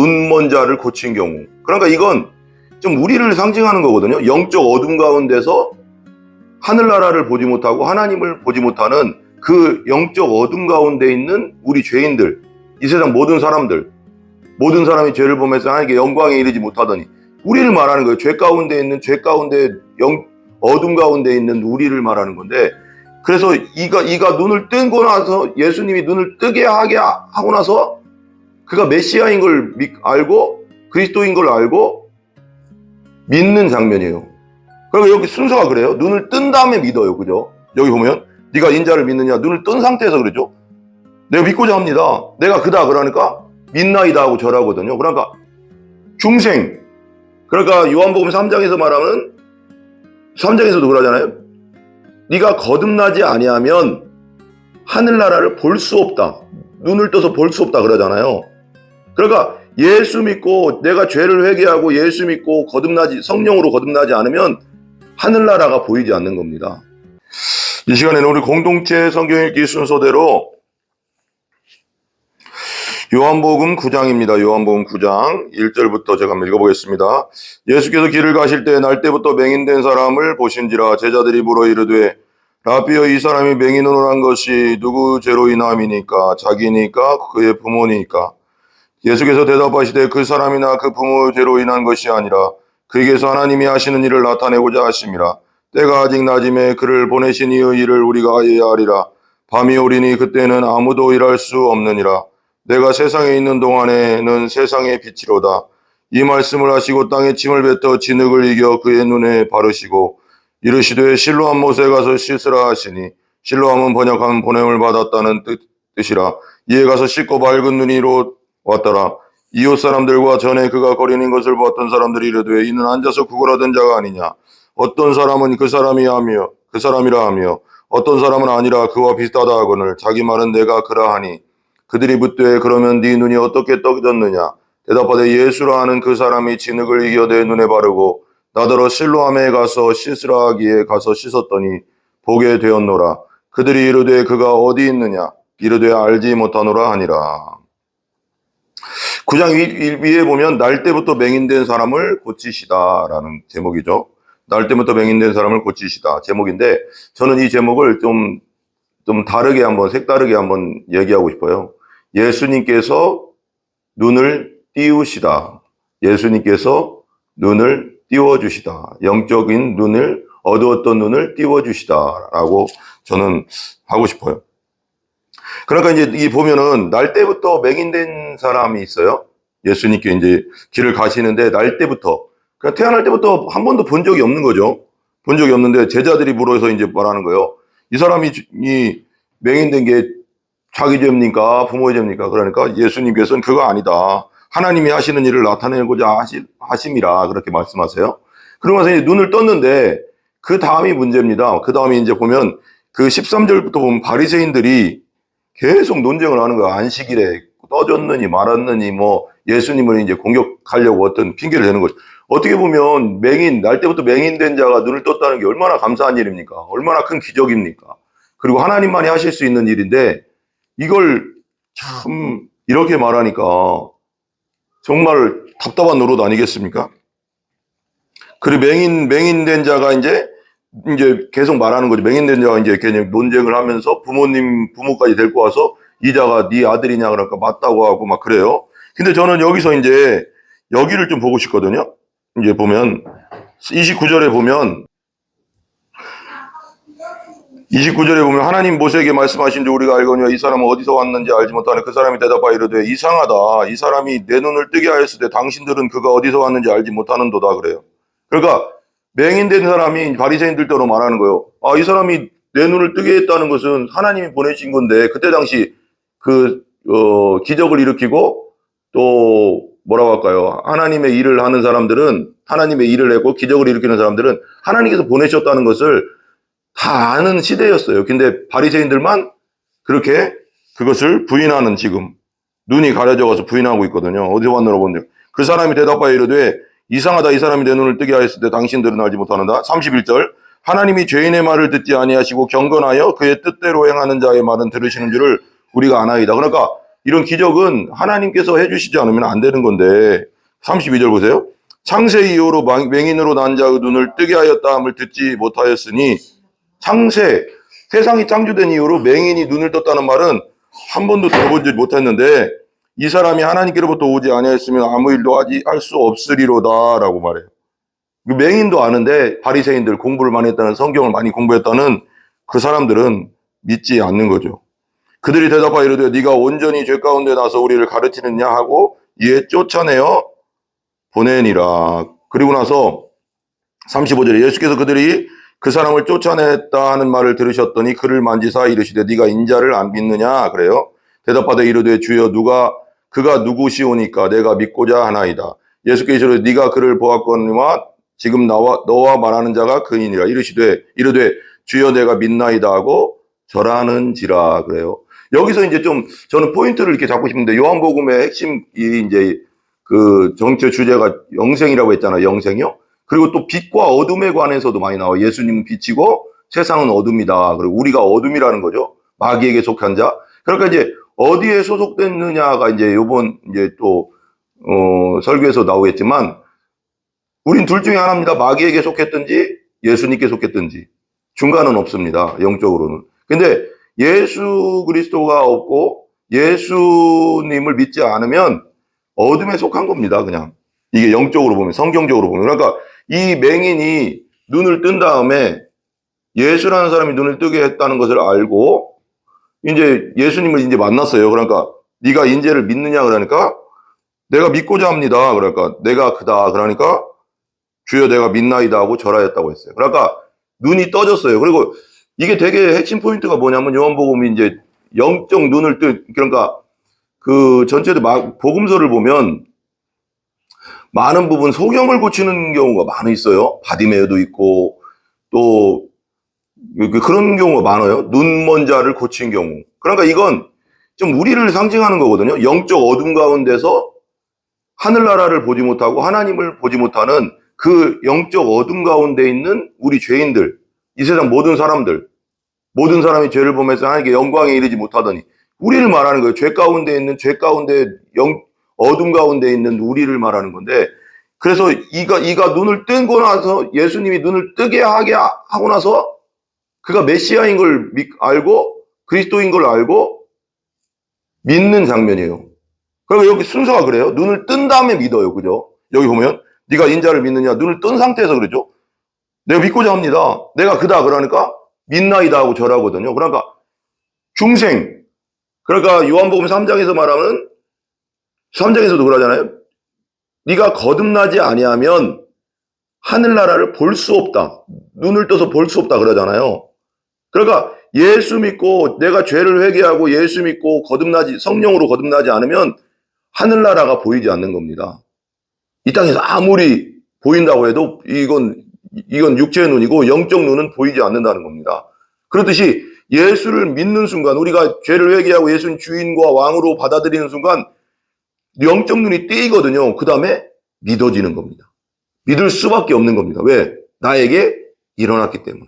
눈먼 자를 고친 경우. 그러니까 이건 좀 우리를 상징하는 거거든요. 영적 어둠 가운데서 하늘나라를 보지 못하고 하나님을 보지 못하는 그 영적 어둠 가운데 있는 우리 죄인들, 이 세상 모든 사람이 죄를 보면서 하나님께 영광에 이르지 못하더니 우리를 말하는 거예요. 죄 가운데 있는, 죄 가운데 어둠 가운데 있는 우리를 말하는 건데, 그래서 이가 눈을 뜨고 나서, 예수님이 눈을 뜨게 하고 나서 그가 메시아인 걸 알고 그리스도인 걸 알고 믿는 장면이에요. 그러니까 여기 순서가 그래요. 눈을 뜬 다음에 믿어요. 그죠? 여기 보면 네가 인자를 믿느냐, 눈을 뜬 상태에서 그러죠. 내가 믿고자 합니다. 내가 그다 그러니까 믿나이다 하고 절하거든요. 그러니까 중생, 그러니까 요한복음 3장에서 말하는, 3장에서도 그러잖아요. 네가 거듭나지 아니하면 하늘나라를 볼 수 없다. 눈을 떠서 볼 수 없다 그러잖아요. 그러니까 예수 믿고 내가 죄를 회개하고 예수 믿고 성령으로 거듭나지 않으면 하늘나라가 보이지 않는 겁니다. 이 시간에는 우리 공동체 성경 읽기 순서대로 요한복음 9장입니다. 요한복음 9장 1절부터 제가 한번 읽어보겠습니다. 예수께서 길을 가실 때 날때부터 맹인된 사람을 보신지라. 제자들이 물어 이르되 라비여, 이 사람이 맹인으로 난 것이 누구 죄로 인함이니까? 자기니까 그의 부모니까? 예수께서 대답하시되 그 사람이나 그 부모 죄로 인한 것이 아니라 그에게서 하나님이 하시는 일을 나타내고자 하심이라. 때가 아직 낮음에 그를 보내신 이의 일을 우리가 해야 하리라. 밤이 오리니 그때는 아무도 일할 수 없느니라. 내가 세상에 있는 동안에는 세상의 빛이로다. 이 말씀을 하시고 땅에 침을 뱉어 진흙을 이겨 그의 눈에 바르시고 이르시되 실로암 못에 가서 씻으라 하시니, 실로암은 번역하면 보냄을 받았다는 뜻이라. 이에 가서 씻고 밝은 눈이로 왔더라. 이웃 사람들과 전에 그가 거리는 것을 보았던 사람들이 이르되 이는 앉아서 구걸하던 자가 아니냐. 어떤 사람은 그 사람이라 하며 어떤 사람은 아니라 그와 비슷하다 하거늘 자기 말은 내가 그러하니. 그들이 묻되 그러면 네 눈이 어떻게 떠졌느냐. 대답하되 예수라 하는 그 사람이 진흙을 이겨 내 눈에 바르고 나더러 실로암에 가서 씻으라 하기에 가서 씻었더니 보게 되었노라. 그들이 이르되 그가 어디 있느냐. 이르되 알지 못하노라 하니라. 9장 위에 보면 날 때부터 맹인된 사람을 고치시다라는 제목이죠. 날 때부터 맹인된 사람을 고치시다 제목인데, 저는 이 제목을 좀 다르게 한번, 색다르게 한번 얘기하고 싶어요. 예수님께서 눈을 띄우시다. 예수님께서 눈을 띄워주시다. 영적인 눈을, 어두웠던 눈을 띄워주시다라고 저는 하고 싶어요. 그러니까 이제 이 보면은 날 때부터 맹인된 사람이 있어요. 예수님께 이제 길을 가시는데 날 때부터, 그냥 태어날 때부터 한 번도 본 적이 없는 거죠. 본 적이 없는데 제자들이 물어서 이제 말하는 거예요. 이 사람이 이 맹인된 게 자기 죄입니까? 부모의 죄입니까? 그러니까 예수님께서는 그거 아니다. 하나님이 하시는 일을 나타내고자 하심이라 그렇게 말씀하세요. 그러면서 이제 눈을 떴는데 그 다음이 문제입니다. 그 다음에 이제 보면 그 13절부터 보면 바리새인들이 계속 논쟁을 하는 거야. 안식일에 떠졌느니 말았느니 뭐 예수님을 이제 공격하려고 어떤 핑계를 대는 거죠. 어떻게 보면 날 때부터 맹인된 자가 눈을 떴다는 게 얼마나 감사한 일입니까? 얼마나 큰 기적입니까? 그리고 하나님만이 하실 수 있는 일인데 이걸 참 이렇게 말하니까 정말 답답한 노릇 아니겠습니까? 그리고 맹인된 자가 이제 계속 말하는 거죠. 맹인된 자가 이제 그냥 논쟁을 하면서 부모까지 데리고 와서 이 자가 네 아들이냐 그러니까 맞다고 하고 막 그래요. 근데 저는 여기서 이제 여기를 좀 보고 싶거든요. 이제 보면 29절에 보면 하나님 모세에게 말씀하신 줄 우리가 알거니와 이 사람은 어디서 왔는지 알지 못하네. 그 사람이 대답하여 이르되 이상하다. 이 사람이 내 눈을 뜨게 하였을 때 당신들은 그가 어디서 왔는지 알지 못하는도다 그래요. 그러니까 맹인된 사람이 바리새인들대로 말하는 거예요. 이 사람이 내 눈을 뜨게 했다는 것은 하나님이 보내신 건데, 그때 당시 기적을 일으키고 또 뭐라고 할까요? 하나님의 일을 하는 사람들은, 하나님의 일을 했고 기적을 일으키는 사람들은 하나님께서 보내셨다는 것을 다 아는 시대였어요. 근데 바리새인들만 그렇게 그것을 부인하는, 지금 눈이 가려져 가서 부인하고 있거든요. 어디서 왔노라 본데. 그 사람이 대답하여 이르되 이상하다. 이 사람이 내 눈을 뜨게 하였을 때 당신들은 알지 못하는다. 31절 하나님이 죄인의 말을 듣지 아니하시고 경건하여 그의 뜻대로 행하는 자의 말은 들으시는 줄을 우리가 아나이다. 그러니까 이런 기적은 하나님께서 해주시지 않으면 안 되는 건데 32절 보세요. 창세 이후로 맹인으로 난 자의 눈을 뜨게 하였다 함을 듣지 못하였으니 창세, 세상이 창조된 이후로 맹인이 눈을 떴다는 말은 한 번도 들어보지 못했는데 이 사람이 하나님께로부터 오지 아니하였으면 아무 일도 할 수 없으리로다 라고 말해요. 맹인도 아는데 바리새인들 공부를 많이 했다는, 성경을 많이 공부했다는 그 사람들은 믿지 않는 거죠. 그들이 대답하여 이르되 네가 온전히 죄 가운데 나서 우리를 가르치느냐 하고 이에 쫓아내어 보내니라. 그리고 나서 35절에 예수께서 그들이 그 사람을 쫓아냈다 하는 말을 들으셨더니 그를 만지사 이르시되 네가 인자를 안 믿느냐 그래요. 대답하되 이르되 주여 그가 누구시오니까 내가 믿고자 하나이다. 예수께서 이르되 네가 그를 보았거니와 지금 너와 말하는 자가 그이니라. 이르되 주여 내가 믿나이다 하고 절하는지라 그래요. 여기서 이제 좀 저는 포인트를 이렇게 잡고 싶은데 요한복음의 핵심이 이제 그 정치 주제가 영생이라고 했잖아요. 영생이요. 그리고 또 빛과 어둠에 관해서도 많이 나와요. 예수님은 빛이고 세상은 어둠이다. 그리고 우리가 어둠이라는 거죠. 마귀에게 속한 자. 그러니까 이제 어디에 소속됐느냐가 이제 요번 이제 또 설교에서 나오겠지만 우린 둘 중에 하나입니다. 마귀에게 속했든지 예수님께 속했든지 중간은 없습니다. 영적으로는. 근데 예수 그리스도가 없고 예수님을 믿지 않으면 어둠에 속한 겁니다. 그냥 이게 영적으로 보면, 성경적으로 보면. 그러니까 이 맹인이 눈을 뜬 다음에 예수라는 사람이 눈을 뜨게 했다는 것을 알고 이제 예수님을 이제 만났어요. 그러니까 네가 인재를 믿느냐 그러니까 내가 믿고자 합니다. 그러니까 내가 그다. 그러니까 주여 내가 믿나이다 하고 절하였다고 했어요. 그러니까 눈이 떠졌어요. 그리고 이게 되게 핵심 포인트가 뭐냐면 요한복음이 이제 영적 눈을 그러니까 그 전체도 복음서를 보면 많은 부분 소경을 고치는 경우가 많이 있어요. 바디메어도 있고 또 그런 경우가 많아요. 눈 먼 자를 고친 경우. 그러니까 이건 좀 우리를 상징하는 거거든요. 영적 어둠 가운데서 하늘나라를 보지 못하고 하나님을 보지 못하는 그 영적 어둠 가운데 있는 우리 죄인들, 이 세상 모든 사람이 죄를 범해서 하나님께 영광에 이르지 못하더니 우리를 말하는 거예요. 죄 가운데 어둠 가운데 있는 우리를 말하는 건데, 그래서 이가 눈을 뜨고 나서 예수님이 눈을 뜨게 하고 나서 그가 메시아인 걸 알고 그리스도인 걸 알고 믿는 장면이에요. 그러니까 여기 순서가 그래요. 눈을 뜬 다음에 믿어요. 그죠? 여기 보면 네가 인자를 믿느냐, 눈을 뜬 상태에서 그러죠. 내가 믿고자 합니다. 내가 그다. 그러니까 믿나이다 하고 절하거든요. 그러니까 중생. 그러니까 요한복음 3장에서 말하면 3장에서도 그러잖아요. 네가 거듭나지 아니하면 하늘나라를 볼 수 없다. 눈을 떠서 볼 수 없다 그러잖아요. 그러니까 예수 믿고 내가 죄를 회개하고 예수 믿고 성령으로 거듭나지 않으면 하늘나라가 보이지 않는 겁니다. 이 땅에서 아무리 보인다고 해도 이건 육체의 눈이고 영적 눈은 보이지 않는다는 겁니다. 그렇듯이 예수를 믿는 순간, 우리가 죄를 회개하고 예수님 주인과 왕으로 받아들이는 순간 영적 눈이 띄거든요. 그 다음에 믿어지는 겁니다. 믿을 수밖에 없는 겁니다. 왜? 나에게 일어났기 때문에.